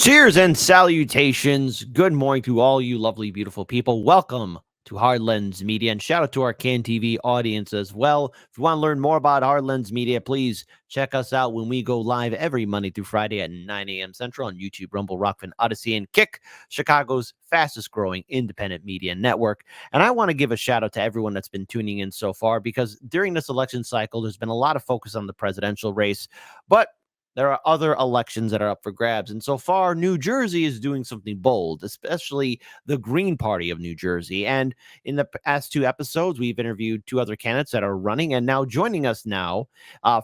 Cheers and salutations. Good morning to all you lovely, beautiful people. Welcome to Hard Lens Media, and shout out to our CAN TV audience as well. If you want to learn more about Hard Lens Media, please check us out when we go live every Monday through Friday at 9 a.m. Central on YouTube, Rumble, Rockfin, Odyssey, and Kick, Chicago's fastest growing independent media network. And I want to give a shout out to everyone that's been tuning in so far, because during this election cycle, there's been a lot of focus on the presidential race, but there are other elections that are up for grabs. And so far, New Jersey is doing something bold, especially the Green Party of New Jersey. And in the past two episodes, we've interviewed two other candidates that are running. And now joining us now,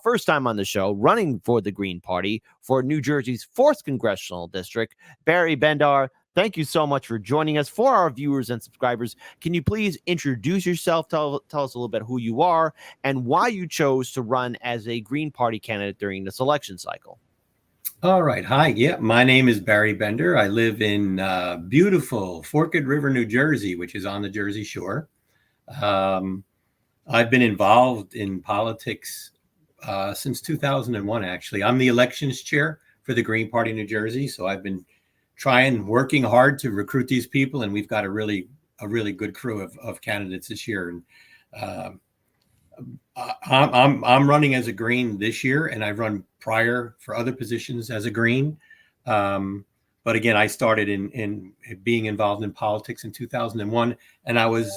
first time on the show, running for the Green Party for New Jersey's 4th Congressional District, Barry Bendar. Thank you so much for joining us. For our viewers and subscribers, can you please introduce yourself, tell us a little bit who you are, and why you chose to run as a Green Party candidate during this election cycle? All right. Hi. Yeah, my name is Barry Bender. I live in beautiful Forked River, New Jersey, which is on the Jersey Shore. I've been involved in politics since 2001, actually. I'm the elections chair for the Green Party, New Jersey. So I've been working hard to recruit these people, and we've got a really good crew of candidates this year. And I'm running as a Green this year, and I've run prior for other positions as a Green. But again, I started in being involved in politics in 2001, and I was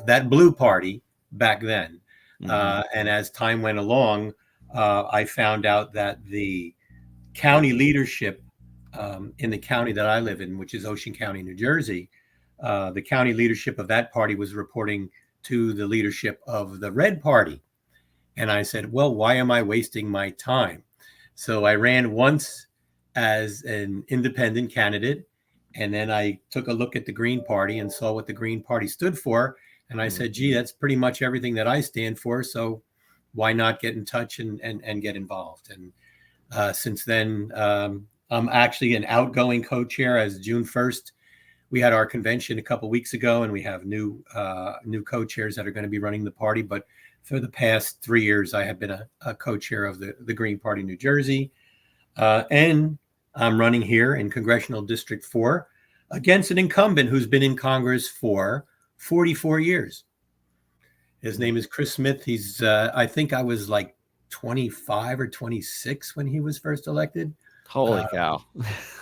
that blue party back then. And as time went along, I found out that the county leadership in the county that I live in, which is Ocean County, New Jersey, the county leadership of that party was reporting to the leadership of the Red Party. And I said, well, why am I wasting my time? So I ran once as an independent candidate, and then I took a look at the Green Party and saw what the Green Party stood for. And I said, gee, that's pretty much everything that I stand for. So why not get in touch and get involved? And since then, I'm actually an outgoing co-chair. As June 1st, we had our convention a couple weeks ago, and we have new co-chairs that are going to be running the party. But for the past 3 years, I have been a co-chair of the Green Party, New Jersey. And I'm running here in Congressional District 4 against an incumbent who's been in Congress for 44 years. His name is Chris Smith. He's, I think I was like 25 or 26 when he was first elected. Holy cow.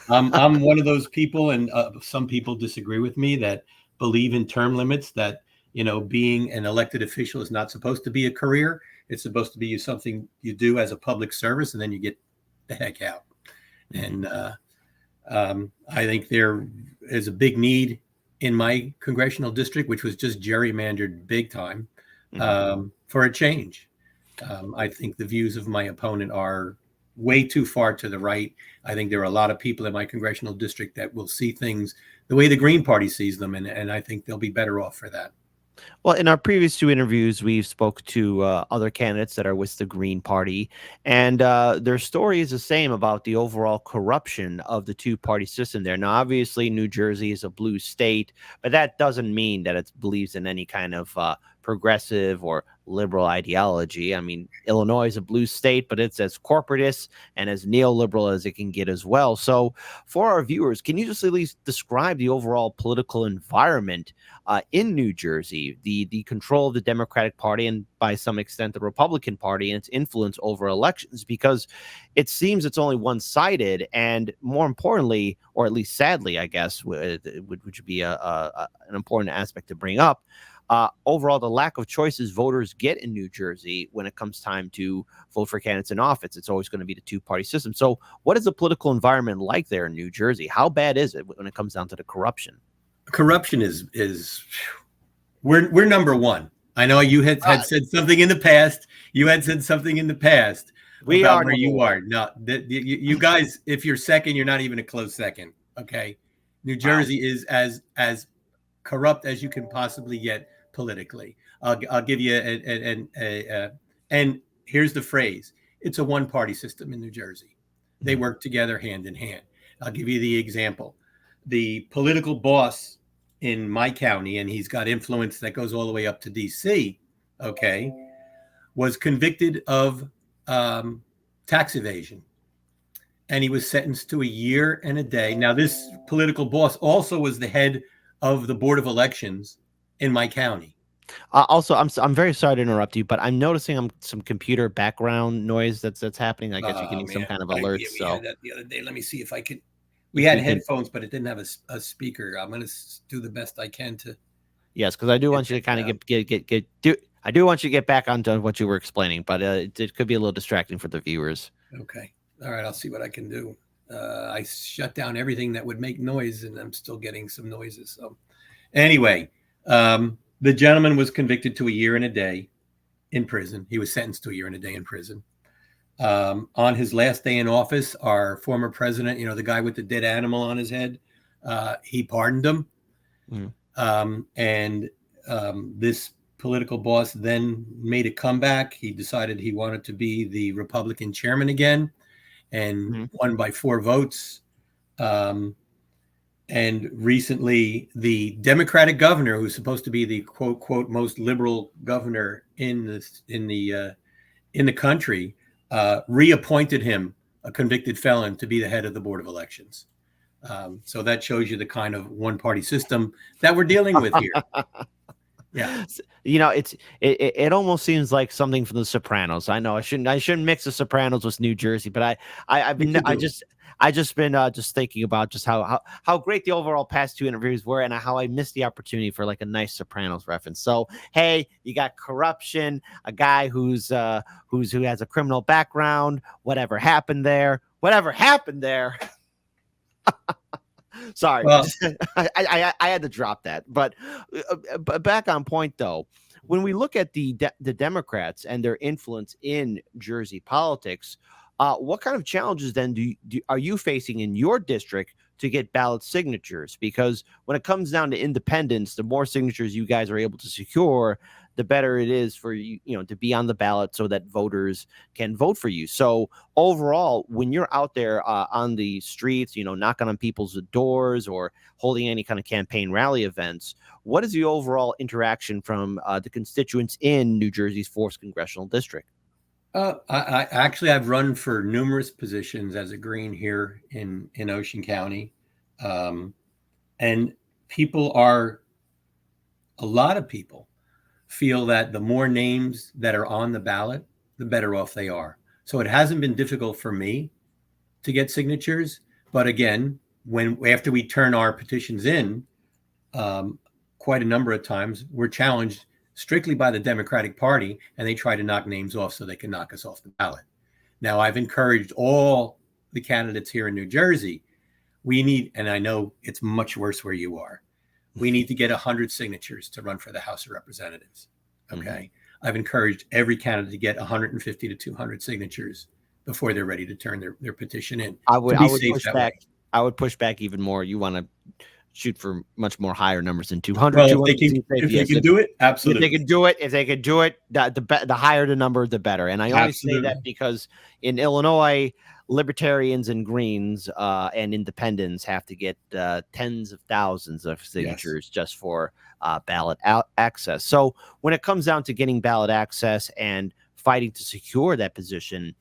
I'm one of those people, and some people disagree with me, that believe in term limits, that, you know, being an elected official is not supposed to be a career. It's supposed to be something you do as a public service, and then you get the heck out. And I think there is a big need in my congressional district, which was just gerrymandered big time, for a change. I think the views of my opponent are way too far to the right. I think there are a lot of people in my congressional district that will see things the way the Green Party sees them, and I think they'll be better off for that. Well, in our previous two interviews, we've spoke to other candidates that are with the Green Party, and their story is the same about the overall corruption of the two-party system there. Now, obviously, New Jersey is a blue state, but that doesn't mean that it believes in any kind of progressive or liberal ideology. I mean, Illinois is a blue state, but it's as corporatist and as neoliberal as it can get as well. So for our viewers, can you just at least describe the overall political environment in New Jersey, the control of the Democratic Party, and by some extent the Republican Party, and its influence over elections? Because it seems it's only one-sided, and more importantly, or at least sadly, I guess, which would be an important aspect to bring up, overall, the lack of choices voters get in New Jersey when it comes time to vote for candidates in office. It's always going to be the two-party system. So what is the political environment like there in New Jersey? How bad is it when it comes down to the corruption? Corruption is we're number one. I know you had said something in the past. You had said something in the past about where you are. No, you guys, if you're second, you're not even a close second. Okay. New Jersey is as corrupt as you can possibly get politically. I'll give you and here's the phrase: it's a one-party system in New Jersey. They work together hand in hand. I'll give you the example. The political boss in my county, and he's got influence that goes all the way up to DC, okay, was convicted of tax evasion. and he was sentenced to a year and a day. Now, this political boss also was the head of the Board of Elections in my county. Also, I'm very sorry to interrupt you, but I'm noticing some computer background noise that's happening. I guess you're getting some Man, kind of yeah, alerts. we had So that the other day. Let me see if I could. We if had we can, headphones, but it didn't have a speaker. I'm going to do the best I can to yes, because I do get want you to that kind of down. get do. I do want you to get back onto what you were explaining, but it could be a little distracting for the viewers. Okay. All right. I'll see what I can do. I shut down everything that would make noise, and I'm still getting some noises. So, anyway, the gentleman was convicted to a year and a day in prison. He was sentenced to a year and a day in prison. On his last day in office, our former president, the guy with the dead animal on his head, he pardoned him. Mm. And this political boss then made a comeback. He decided he wanted to be the Republican chairman again and Mm-hmm. won by 4 votes. And recently, the Democratic governor, who's supposed to be the quote most liberal governor in the country, reappointed him, a convicted felon, to be the head of the Board of Elections. So that shows you the kind of one-party system that we're dealing with here. Yeah, It almost seems like something from The Sopranos. I know I shouldn't mix The Sopranos with New Jersey, but I've you been could do it. I just been just thinking about just how great the overall past 2 interviews were, and how I missed the opportunity for like a nice Sopranos reference. So hey, you got corruption, a guy who has a criminal background. Whatever happened there? Whatever happened there? Sorry, Well, I had to drop that. But back on point though, when we look at the Democrats and their influence in Jersey politics, what kind of challenges then are you facing in your district to get ballot signatures? Because when it comes down to independence, the more signatures you guys are able to secure, the better it is for you to be on the ballot so that voters can vote for you. So overall, when you're out there on the streets, knocking on people's doors or holding any kind of campaign rally events, what is the overall interaction from the constituents in New Jersey's 4th congressional district? I actually I've run for numerous positions as a Green here in Ocean County, and a lot of people feel that the more names that are on the ballot, the better off they are. So it hasn't been difficult for me to get signatures, but again, after we turn our petitions in, quite a number of times we're challenged strictly by the Democratic Party, and they try to knock names off so they can knock us off the ballot. Now, I've encouraged all the candidates here in New Jersey. And I know it's much worse where you are, we need to get 100 signatures to run for the House of Representatives. Okay. Mm-hmm. I've encouraged every candidate to get 150 to 200 signatures before they're ready to turn their petition in. I would push back. I would push back even more. You want to shoot for much more higher numbers than 200. Well, if they can do it, absolutely. If they could do it, the higher the number, the better. And I only say that because in Illinois, libertarians and Greens and independents have to get tens of thousands of signatures just for ballot access. So when it comes down to getting ballot access and fighting to secure that position,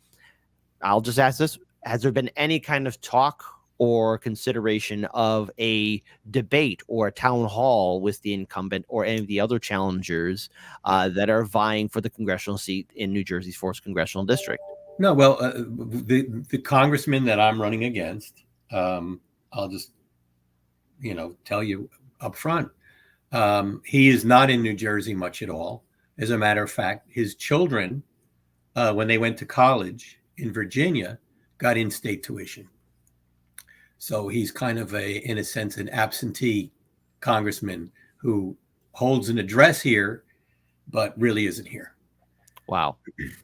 I'll just ask this: has there been any kind of talk or consideration of a debate or a town hall with the incumbent or any of the other challengers that are vying for the congressional seat in New Jersey's 4th congressional district? No, well, the congressman that I'm running against, I'll just, tell you up front, he is not in New Jersey much at all. As a matter of fact, his children, when they went to college in Virginia, got in-state tuition. So he's kind of in a sense, an absentee congressman who holds an address here, but really isn't here. Wow.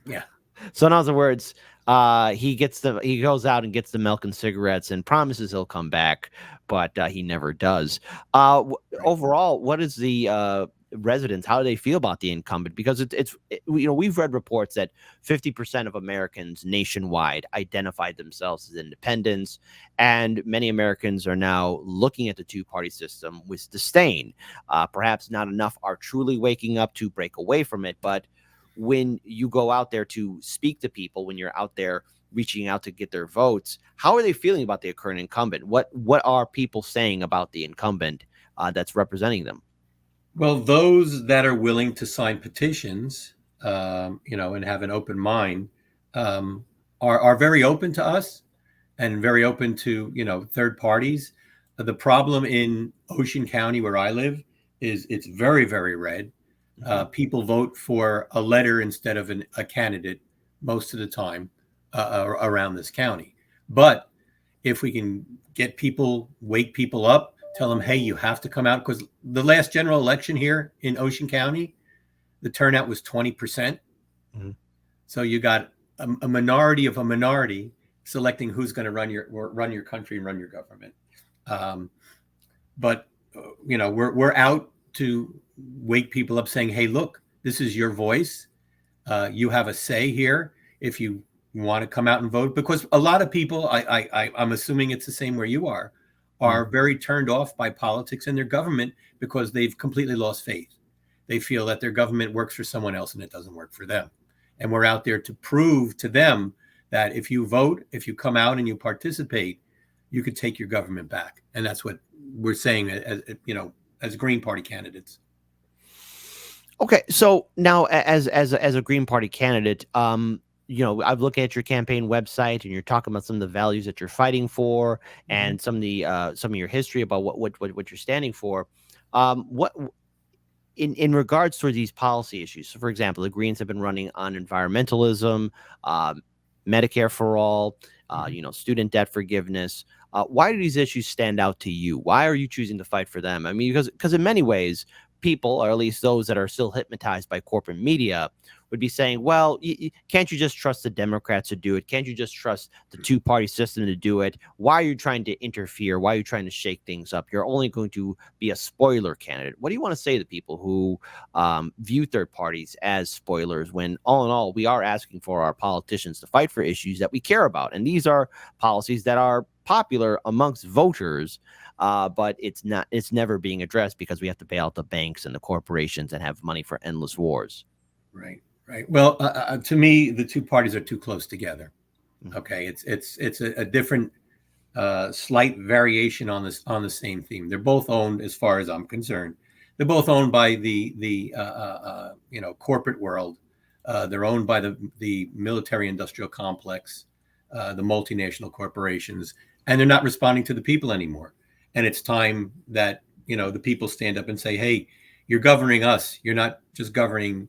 Yeah. So in other words, he goes out and gets the milk and cigarettes and promises he'll come back, but he never does. Right. Overall, what is the residents, how do they feel about the incumbent? Because we've read reports that 50% of Americans nationwide identified themselves as independents, and many Americans are now looking at the 2-party system with disdain. Perhaps not enough are truly waking up to break away from it, but when you go out there to speak to people, when you're out there reaching out to get their votes. How are they feeling about the current incumbent? What are people saying about the incumbent that's representing them? Well, those that are willing to sign petitions, and have an open mind, are very open to us and very open to third parties. The problem in Ocean County, where I live, is it's very, very red. People vote for a letter instead of a candidate most of the time around this county. But if we can wake people up, tell them, hey, you have to come out, because the last general election here in Ocean County, the turnout was 20%. Mm-hmm. So you got a minority of a minority selecting who's going to run your country and run your government. But we're out to wake people up, saying, hey, look, this is your voice. You have a say here if you want to come out and vote, because a lot of people, I'm assuming it's the same where you are very turned off by politics and their government because they've completely lost faith. They feel that their government works for someone else and it doesn't work for them. And we're out there to prove to them that if you vote, if you come out and you participate, you could take your government back. And that's what we're saying as Green Party candidates. Okay, so now as a Green Party candidate, I've looked at your campaign website, and you're talking about some of the values that you're fighting for, and some of your history about what you're standing for. What in regards to these policy issues? So, for example, the Greens have been running on environmentalism, Medicare for all, student debt forgiveness. Why do these issues stand out to you? Why are you choosing to fight for them? I mean, because in many ways, people, or at least those that are still hypnotized by corporate media, would be saying, well, can't you just trust the Democrats to do it? Can't you just trust the two-party system to do it? Why are you trying to interfere? Why are you trying to shake things up? You're only going to be a spoiler candidate. What do you want to say to people who view third parties as spoilers, when all in all, we are asking for our politicians to fight for issues that we care about? And these are policies that are popular amongst voters, but it's never being addressed because we have to bail out the banks and the corporations and have money for endless wars. Right. Well, to me, the two parties are too close together. Okay, it's a different, slight variation on the same theme. They're both owned, as far as I'm concerned, they're both owned by the corporate world. They're owned by the military-industrial complex, the multinational corporations, and they're not responding to the people anymore. And it's time that the people stand up and say, hey, you're governing us. You're not just governing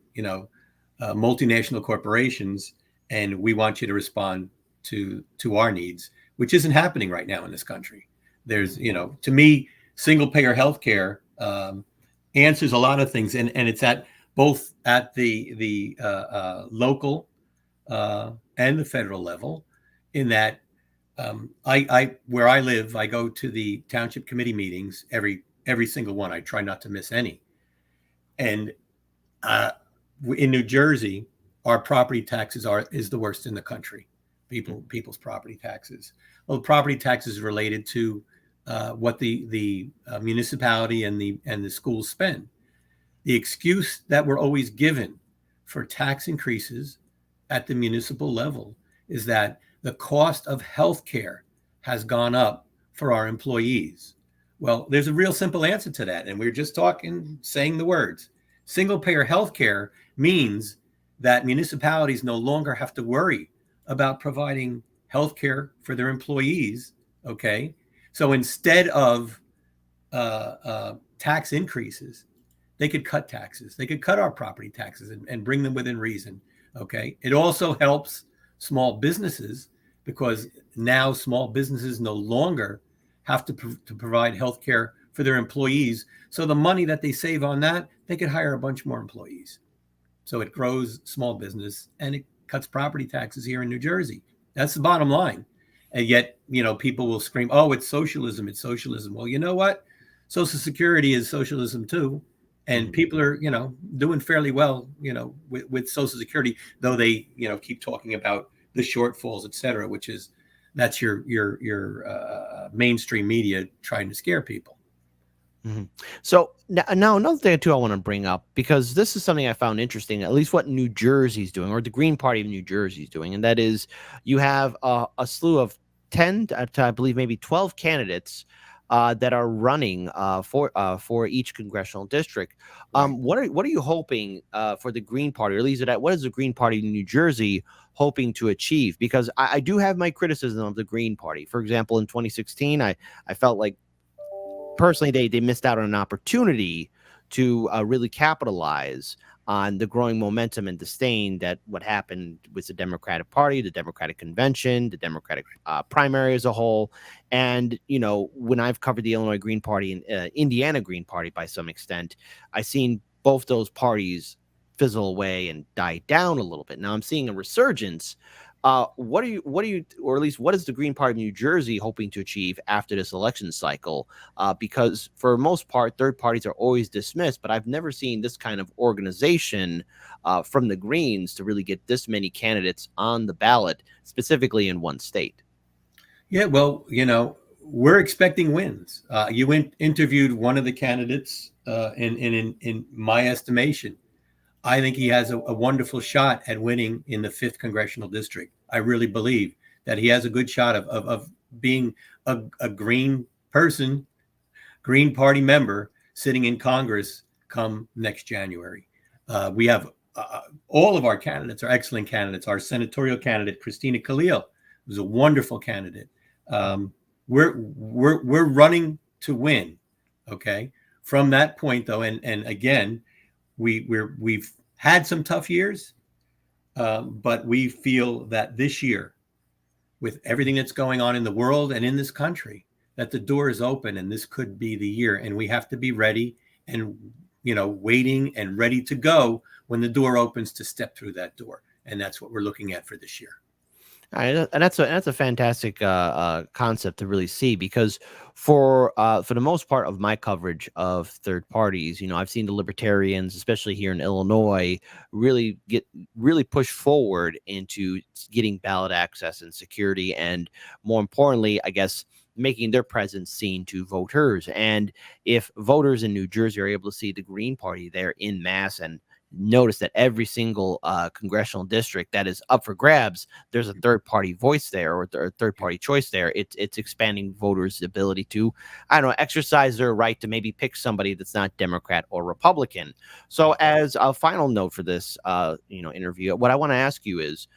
multinational corporations, and we want you to respond to our needs, which isn't happening right now in this country. There's, to me, single payer healthcare answers a lot of things, and it's both at the local and the federal level. In that, where I live, I go to the township committee meetings every single one. I try not to miss any, and in New Jersey, our property taxes is the worst in the country. People's property taxes. Well, property taxes is related to what the municipality and the schools spend. The excuse that we're always given for tax increases at the municipal level is that the cost of healthcare has gone up for our employees. Well, there's a real simple answer to that, and we're just saying the words. Single payer healthcare means that municipalities no longer have to worry about providing healthcare for their employees. Okay, so instead of tax increases, they could cut taxes. They could cut our property taxes and bring them within reason. Okay, it also helps small businesses, because now small businesses no longer have to provide healthcare for their employees. So the money that they save on that, they could hire a bunch more employees. So it grows small business and it cuts property taxes here in New Jersey. That's the bottom line. And yet, people will scream, oh, it's socialism. It's socialism. Well, you know what? Social Security is socialism too. And people are, doing fairly well, with Social Security, though they, keep talking about the shortfalls, et cetera, that's your mainstream media trying to scare people. Mhm. So now another thing too I want to bring up, because this is something I found interesting, at least what New Jersey's doing, or the Green Party of New Jersey's doing, and that is you have a slew of 10 to, I believe maybe 12 candidates that are running for each congressional district. Right. What are you hoping for the Green Party, or at least what is the Green Party in New Jersey hoping to achieve? Because I do have my criticism of the Green Party. For example, in 2016, I felt like personally they missed out on an opportunity to really capitalize on the growing momentum and disdain that what happened with the Democratic Party, the Democratic Convention, the Democratic primary as a whole. And when I've covered the Illinois Green Party and Indiana Green Party by some extent, I've seen both those parties fizzle away and die down a little bit. Now I'm seeing a resurgence. What are you, or at least what is the Green Party of New Jersey hoping to achieve after this election cycle? Because for most part, third parties are always dismissed, but I've never seen this kind of organization from the Greens to really get this many candidates on the ballot, specifically in one state. Yeah, well, we're expecting wins. You interviewed one of the candidates, in my estimation. I think he has a wonderful shot at winning in the 5th congressional district. I really believe that he has a good shot of being a Green person, Green Party member sitting in Congress come next January. We have all of our candidates are excellent candidates. Our senatorial candidate, Christina Khalil, was a wonderful candidate. We're running to win. Okay. From that point, though, and again, we've had some tough years, but we feel that this year, with everything that's going on in the world and in this country, that the door is open and this could be the year. And we have to be ready and, waiting and ready to go when the door opens to step through that door. And that's what we're looking at for this year. And that's a fantastic concept to really see, because for the most part of my coverage of third parties, I've seen the libertarians, especially here in Illinois, really push forward into getting ballot access and security, and more importantly, I guess, making their presence seen to voters. And if voters in New Jersey are able to see the Green Party there in mass and notice that every single congressional district that is up for grabs, there's a third party voice there, or a third party choice there. It's expanding voters' ability to, I don't know, exercise their right to maybe pick somebody that's not Democrat or Republican. So, as a final note for this, interview, what I want to ask you is,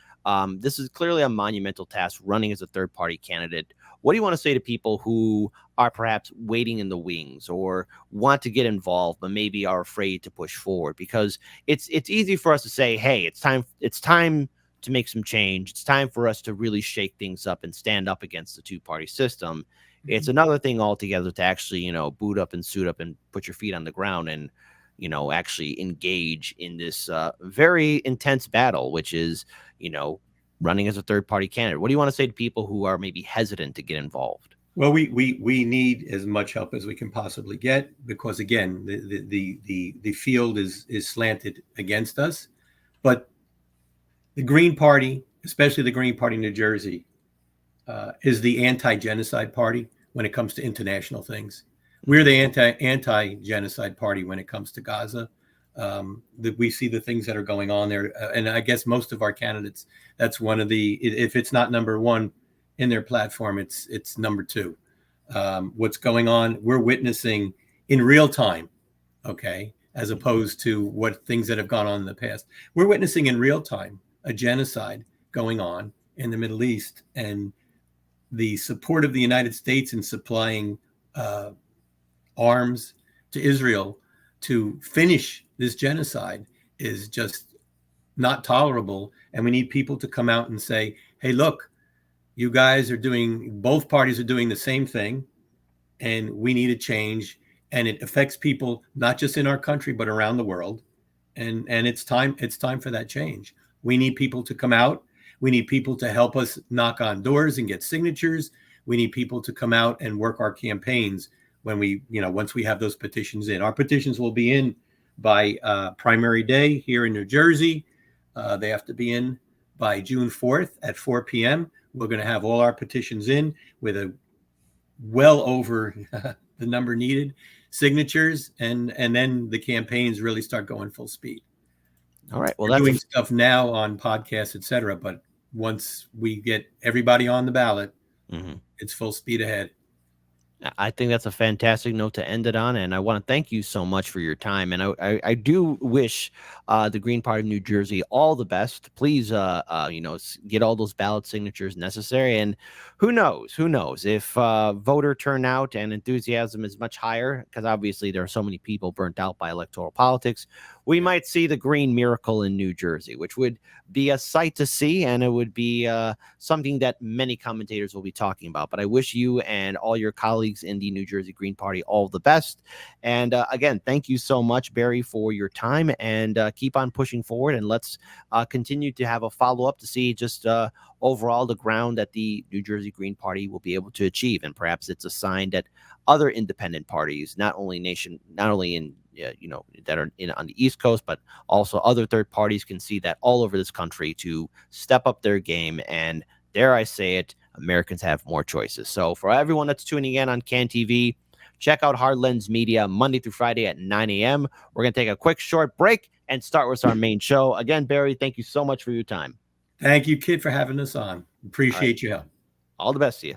this is clearly a monumental task, running as a third party candidate. What do you want to say to people who are perhaps waiting in the wings, or want to get involved but maybe are afraid to push forward? Because it's easy for us to say, hey, it's time to make some change. It's time for us to really shake things up and stand up against the two-party system. It's another thing altogether to actually, boot up and suit up and put your feet on the ground and, actually engage in this very intense battle, which is, running as a third party candidate. What do you want to say to people who are maybe hesitant to get involved? Well, we need as much help as we can possibly get, because again, the field is slanted against us. But the Green Party, especially the Green Party in New Jersey, is the anti-genocide party when it comes to international things. We're the anti-genocide party when it comes to Gaza. That we see the things that are going on there, and I guess most of our candidates, that's one of the, if it's not number one in their platform, it's number two. What's going on, we're witnessing in real time, okay, as opposed to what things that have gone on in the past. We're witnessing in real time a genocide going on in the Middle East, and the support of the United States in supplying arms to Israel to finish this genocide is just not tolerable. And we need people to come out and say, hey, look, you guys are both parties are doing the same thing, and we need a change. And it affects people not just in our country, but around the world. And it's time for that change. We need people to come out. We need people to help us knock on doors and get signatures. We need people to come out and work our campaigns when once we have those petitions in. Our petitions will be in by primary day here in New Jersey. They have to be in by June 4th at 4 p.m. We're going to have all our petitions in with a well over the number needed. signatures, and then the campaigns really start going full speed. All right. Well, We're that's doing stuff now on podcasts, etc. But once we get everybody on the ballot, it's full speed ahead. I think that's a fantastic note to end it on, and I want to thank you so much for your time. And I do wish the Green Party of New Jersey all the best. Please, get all those ballot signatures necessary. And who knows if voter turnout and enthusiasm is much higher, because obviously there are so many people burnt out by electoral politics, we might see the green miracle in New Jersey, which would be a sight to see, and it would be something that many commentators will be talking about. But I wish you and all your colleagues in the New Jersey Green Party all the best. And again, thank you so much, Barry, for your time, and keep on pushing forward. And let's continue to have a follow-up to see just overall the ground that the New Jersey Green Party will be able to achieve. And perhaps it's a sign that other independent parties, not only in that are on the East Coast, but also other third parties, can see that all over this country to step up their game. And dare I say it, Americans have more choices. So for everyone that's tuning in on CAN TV, check out Hard Lens Media Monday through Friday at 9 a.m. We're going to take a quick short break and start with our main show. Again, Barry, thank you so much for your time. Thank you, Kid, for having us on. Appreciate your help. All the best to you.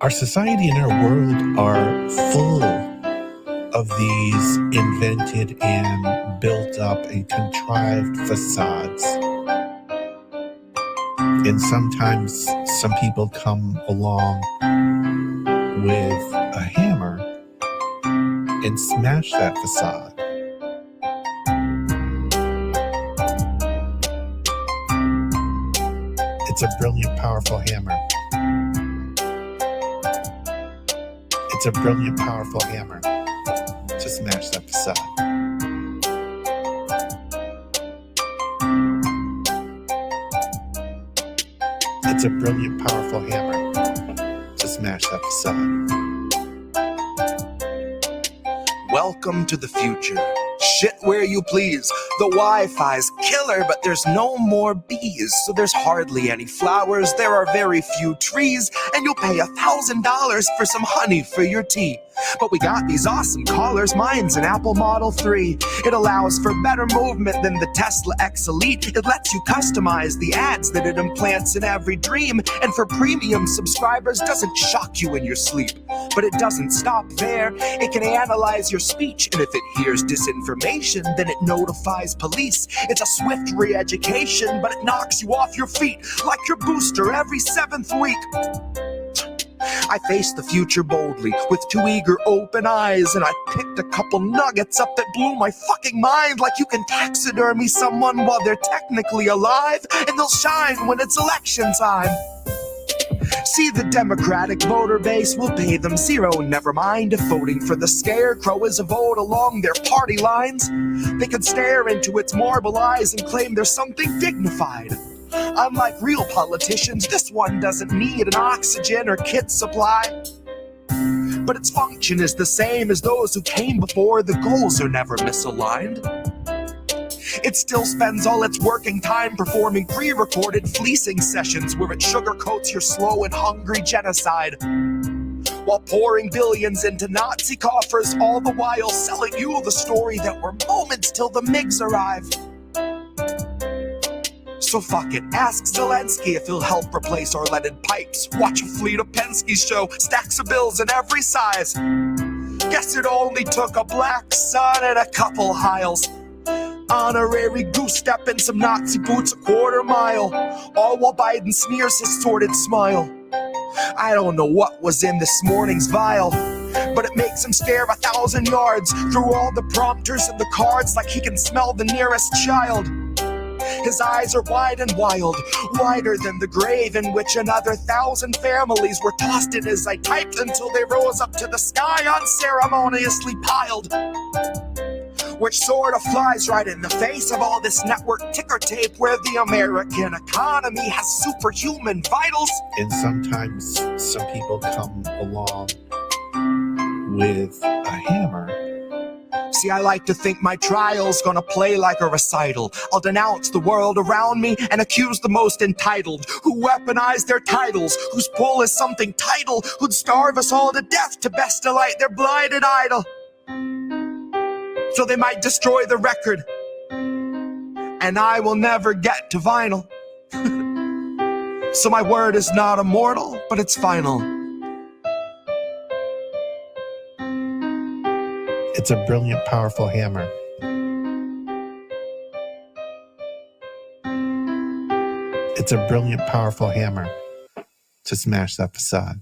Our society and our world are full of these invented and built up and contrived facades. And sometimes some people come along with a hammer and smash that facade. It's a brilliant, powerful hammer. It's a brilliant, powerful hammer to smash that facade. It's a brilliant, powerful hammer to smash that facade. Welcome to the future. Shit where you please. The Wi-Fi's killer, but there's no more bees. So there's hardly any flowers, there are very few trees, and you'll pay $1,000 for some honey for your tea. But we got these awesome collars, mine's an Apple Model 3. It allows for better movement than the Tesla X Elite. It lets you customize the ads that it implants in every dream. And for premium subscribers, doesn't shock you in your sleep. But it doesn't stop there. It can analyze your speech, and if it hears disinformation, then it notifies police. It's a swift re-education, but it knocks you off your feet like your booster every 7th week. I faced the future boldly with 2 eager open eyes, and I picked a couple nuggets up that blew my fucking mind. Like you can taxidermy someone while they're technically alive, and they'll shine when it's election time. See, the Democratic voter base will pay them zero. Never mind if voting for the scarecrow is a vote along their party lines. They could stare into its marble eyes and claim there's something dignified. Unlike real politicians, this one doesn't need an oxygen or kit supply. But its function is the same as those who came before. The goals are never misaligned. It still spends all its working time performing pre-recorded fleecing sessions where it sugarcoats your slow and hungry genocide, while pouring billions into Nazi coffers, all the while selling you the story that we're moments till the MiGs arrive. So fuck it, ask Zelensky if he'll help replace our leaded pipes. Watch a fleet of Penske's show, stacks of bills in every size. Guess it only took a black sun and a couple Heils. Honorary goose step and some Nazi boots a quarter mile, all while Biden smears his sordid smile. I don't know what was in this morning's vial, but it makes him stare 1,000 yards through all the prompters and the cards like he can smell the nearest child. His eyes are wide and wild, wider than the grave in which another 1,000 families were tossed in as I typed until they rose up to the sky unceremoniously piled. Which sort of flies right in the face of all this network ticker tape where the American economy has superhuman vitals. And sometimes some people come along with a hammer. See, I like to think my trial's gonna play like a recital. I'll denounce the world around me and accuse the most entitled, who weaponize their titles, whose pull is something title, who'd starve us all to death to best delight their blighted idol. So they might destroy the record, and I will never get to vinyl. So my word is not immortal, but it's final. It's a brilliant, powerful hammer. It's a brilliant, powerful hammer to smash that facade.